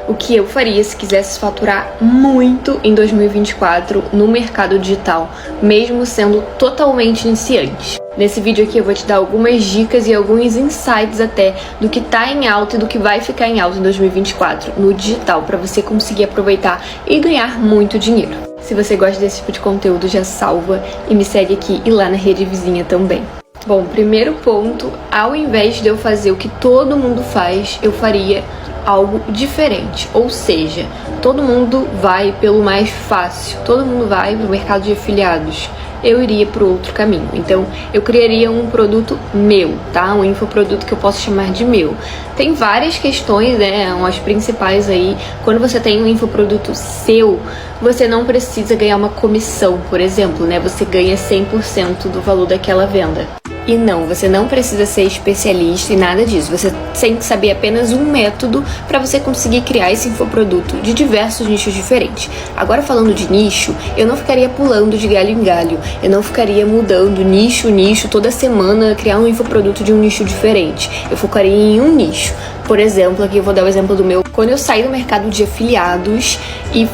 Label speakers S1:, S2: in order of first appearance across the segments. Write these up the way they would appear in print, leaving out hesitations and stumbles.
S1: O que eu faria se quisesse faturar muito em 2024 no mercado digital, mesmo sendo totalmente iniciante. Nesse vídeo aqui eu vou te dar algumas dicas e alguns insights até do que tá em alta e do que vai ficar em alta em 2024 no digital, para você conseguir aproveitar e ganhar muito dinheiro. Se você gosta desse tipo de conteúdo, já salva e me segue aqui e lá na rede vizinha também. Bom, primeiro ponto, ao invés de eu fazer o que todo mundo faz, eu faria algo diferente, ou seja, todo mundo vai pelo mais fácil, todo mundo vai para o mercado de afiliados. Eu iria para outro caminho. Então, eu criaria um produto meu, tá? Um infoproduto que eu posso chamar de meu. Tem várias questões, né? As principais aí. Quando você tem um infoproduto seu, você não precisa ganhar uma comissão, por exemplo, né? Você ganha 100% do valor daquela venda. E não, você não precisa ser especialista em nada disso. Você tem que saber apenas um método para você conseguir criar esse infoproduto de diversos nichos diferentes. Agora, falando de nicho, eu não ficaria pulando de galho em galho. Eu não ficaria mudando nicho, toda semana criar um infoproduto de um nicho diferente. Eu focaria em um nicho. Por exemplo, aqui eu vou dar o exemplo do meu. Quando eu saí do mercado de afiliados e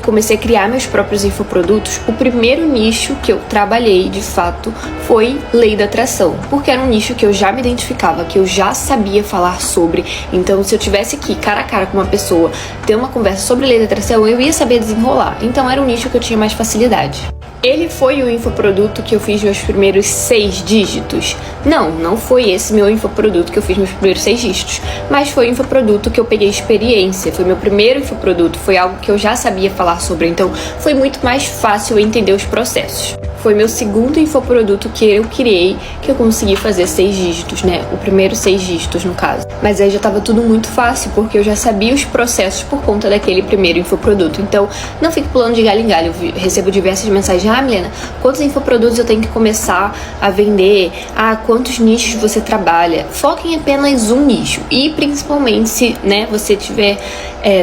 S1: comecei a criar meus próprios infoprodutos, o primeiro nicho que eu trabalhei, de fato, foi lei da atração. Porque era um nicho que eu já me identificava, que eu já sabia falar sobre. Então, se eu tivesse aqui, cara a cara com uma pessoa, ter uma conversa sobre lei da atração, eu ia saber desenrolar. Então, era um nicho que eu tinha mais facilidade. Ele foi o infoproduto que eu fiz meus primeiros 6 dígitos? Não foi esse meu infoproduto que eu fiz meus primeiros 6 dígitos, mas foi o infoproduto que eu peguei experiência, foi meu primeiro infoproduto, foi algo que eu já sabia falar sobre, então foi muito mais fácil entender os processos. Foi meu segundo infoproduto que eu criei, que eu consegui fazer 6 dígitos, né? O primeiro 6 dígitos, no caso. Mas aí já tava tudo muito fácil, porque eu já sabia os processos por conta daquele primeiro infoproduto. Então, não fique pulando de galho em galho. Eu recebo diversas mensagens. Milena, quantos infoprodutos eu tenho que começar a vender? Quantos nichos você trabalha? Foque em apenas um nicho. E, principalmente, se, né, você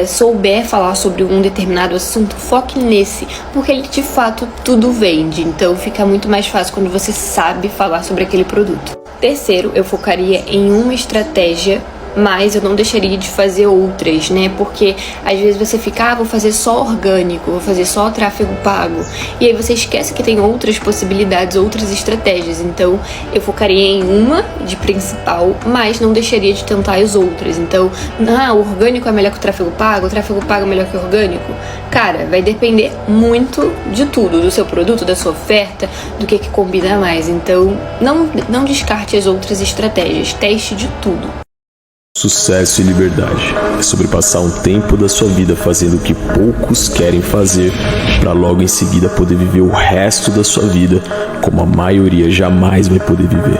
S1: souber falar sobre um determinado assunto, foque nesse, porque ele, de fato, tudo vende. Então fica muito mais fácil quando você sabe falar sobre aquele produto. Terceiro, eu focaria em uma estratégia, mas eu não deixaria de fazer outras, né? Porque às vezes você fica, vou fazer só orgânico, vou fazer só tráfego pago. E aí você esquece que tem outras possibilidades, outras estratégias. Então eu focaria em uma de principal, mas não deixaria de tentar as outras. Então, o orgânico é melhor que o tráfego pago é melhor que o orgânico. Cara, vai depender muito de tudo, do seu produto, da sua oferta, do que combina mais. Então, não descarte as outras estratégias, teste de tudo.
S2: Sucesso e liberdade é sobre passar um tempo da sua vida fazendo o que poucos querem fazer, para logo em seguida poder viver o resto da sua vida como a maioria jamais vai poder viver.